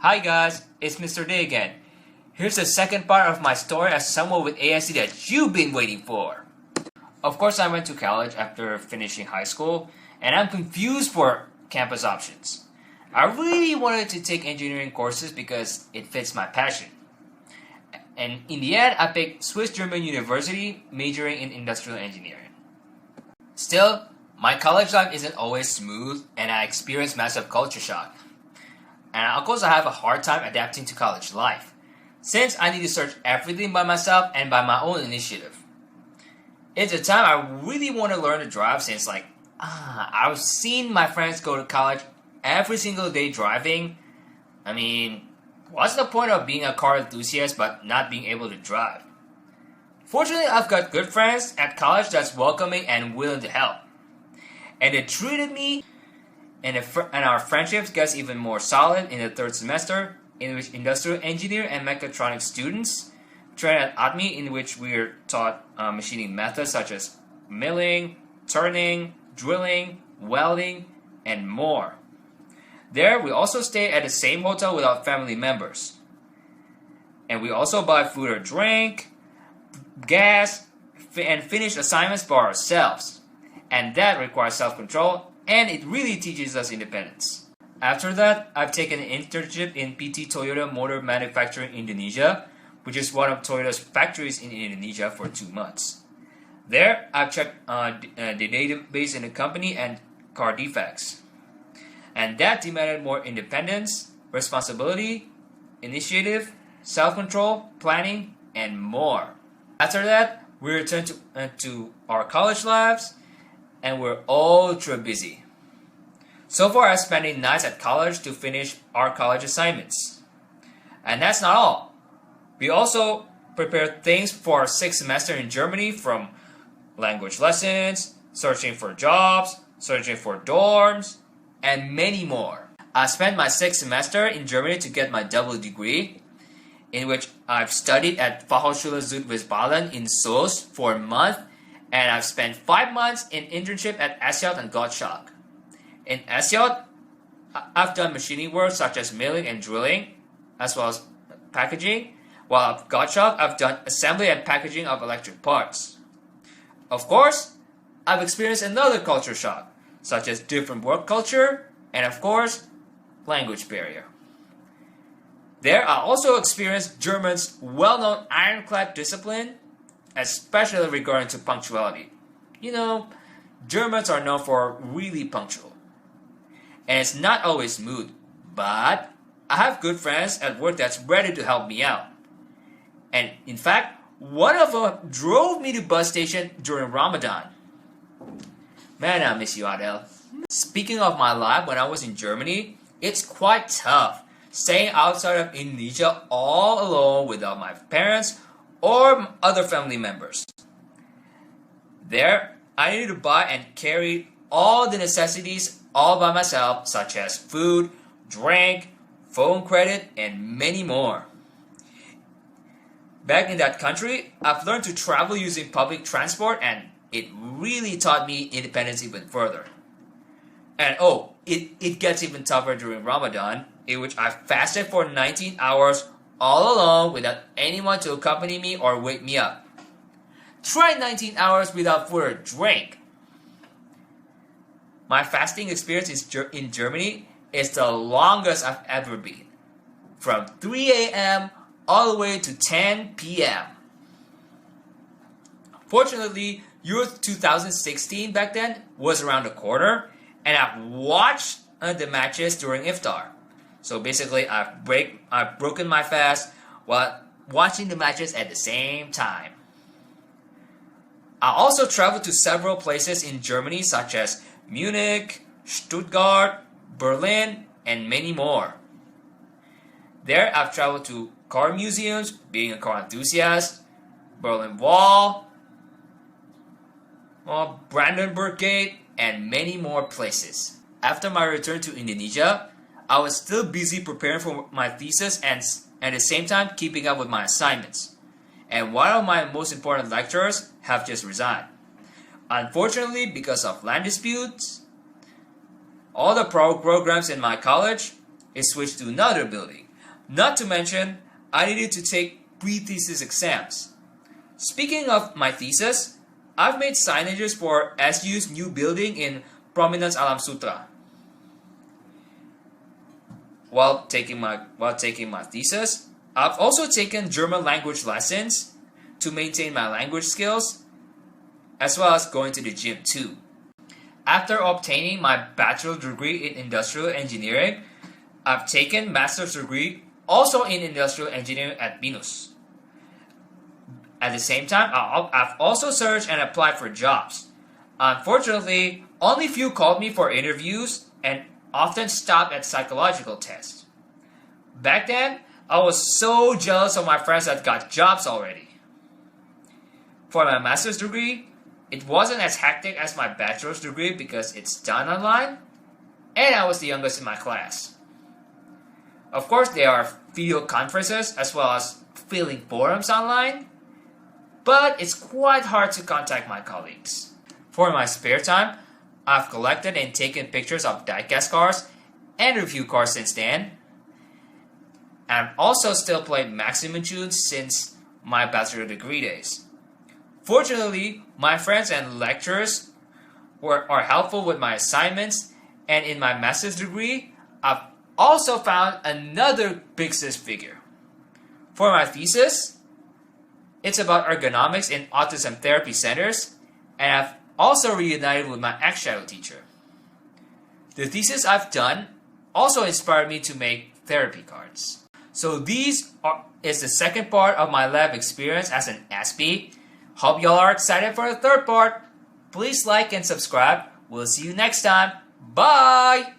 Hi guys, it's Mr. Day again. Here's the second part of my story as someone with ASD that you've been waiting for. Of course, I went to college after finishing high school, and I'm confused for campus options. I really wanted to take engineering courses because it fits my passion. And in the end, I picked Swiss German University, majoring in industrial engineering. Still, my college life isn't always smooth, and I experienced massive culture shock. And of course, I have a hard time adapting to college life, since I need to search everything by myself and by my own initiative. It's a time I really want to learn to drive since I've seen my friends go to college every single day driving. I mean, what's the point of being a car enthusiast but not being able to drive? Fortunately, I've got good friends at college that's welcoming and willing to help. And they treated me, and our friendships gets even more solid in the third semester, in which industrial engineer and mechatronics students train at ATME, in which we are taught machining methods such as milling, turning, drilling, welding, and more. There, we also stay at the same hotel with our family members. And we also buy food or drink, gas, and finish assignments by ourselves. And that requires self-control, and it really teaches us independence. After that, I've taken an internship in PT Toyota Motor Manufacturing Indonesia, which is one of Toyota's factories in Indonesia, for 2 months. There, I've checked the database in the company and car defects. And that demanded more independence, responsibility, initiative, self-control, planning, and more. After that, we returned to our college lives, and we're ultra busy. So far, I'm spending nights at college to finish our college assignments. And that's not all. We also prepare things for our 6th semester in Germany, from language lessons, searching for jobs, searching for dorms, and many more. I spent my 6th semester in Germany to get my double degree, in which I've studied at Fachhochschule Südwestfalen in Soest for a month, and I've spent 5 months in internship at Asyot and Gottschalk. In Asyot, I've done machining work such as milling and drilling, as well as packaging, while at Gottschalk, I've done assembly and packaging of electric parts. Of course, I've experienced another culture shock, such as different work culture, and of course, language barrier. There, I also experienced German's well-known ironclad discipline, especially regarding to punctuality. You know, Germans are known for really punctual. And it's not always smooth, but I have good friends at work that's ready to help me out. And in fact, one of them drove me to bus station during Ramadan. Man, I miss you, Adele. Speaking of my life when I was in Germany, it's quite tough staying outside of Indonesia all alone without my parents or other family members. There, I needed to buy and carry all the necessities all by myself, such as food, drink, phone credit, and many more. Back in that country, I've learned to travel using public transport, and it really taught me independence even further. And it gets even tougher during Ramadan, in which I fasted for 19 hours all alone without anyone to accompany me or wake me up. Try 19 hours without food or drink. My fasting experience in Germany is the longest I've ever been, from 3 a.m. all the way to 10 p.m. Fortunately, Euro 2016 back then was around the corner, and I've watched the matches during iftar. So basically, I've broken my fast while watching the matches at the same time. I also traveled to several places in Germany, such as Munich, Stuttgart, Berlin, and many more. There, I've traveled to car museums, being a car enthusiast, Berlin Wall, Brandenburg Gate, and many more places. After my return to Indonesia, I was still busy preparing for my thesis and at the same time keeping up with my assignments. And one of my most important lecturers have just resigned. Unfortunately, because of land disputes, all the programs in my college is switched to another building, Not to mention, I needed to take pre-thesis exams. Speaking of my thesis, I've made signages for SU's new building in Prominence Alam Sutra. While taking my thesis, I've also taken German language lessons to maintain my language skills, as well as going to the gym too. After obtaining my bachelor degree in industrial engineering, I've taken master's degree also in industrial engineering at BINUS. At the same time, I've also searched and applied for jobs. Unfortunately, only few called me for interviews and often stopped at psychological tests. Back then, I was so jealous of my friends that got jobs already. For my master's degree, it wasn't as hectic as my bachelor's degree because it's done online, and I was the youngest in my class. Of course, there are video conferences as well as filling forums online, but it's quite hard to contact my colleagues. For my spare time, I've collected and taken pictures of diecast cars and review cars since then. I've also still played Maximum Tunes since my bachelor degree days. Fortunately, my friends and lecturers are helpful with my assignments, and in my master's degree, I've also found another big sis figure. For my thesis, it's about ergonomics in autism therapy centers, and I've also reunited with my ex-shadow teacher. The thesis I've done also inspired me to make therapy cards. So is the second part of my lab experience as an SB. Hope y'all are excited for the third part. Please like and subscribe. We'll see you next time. Bye!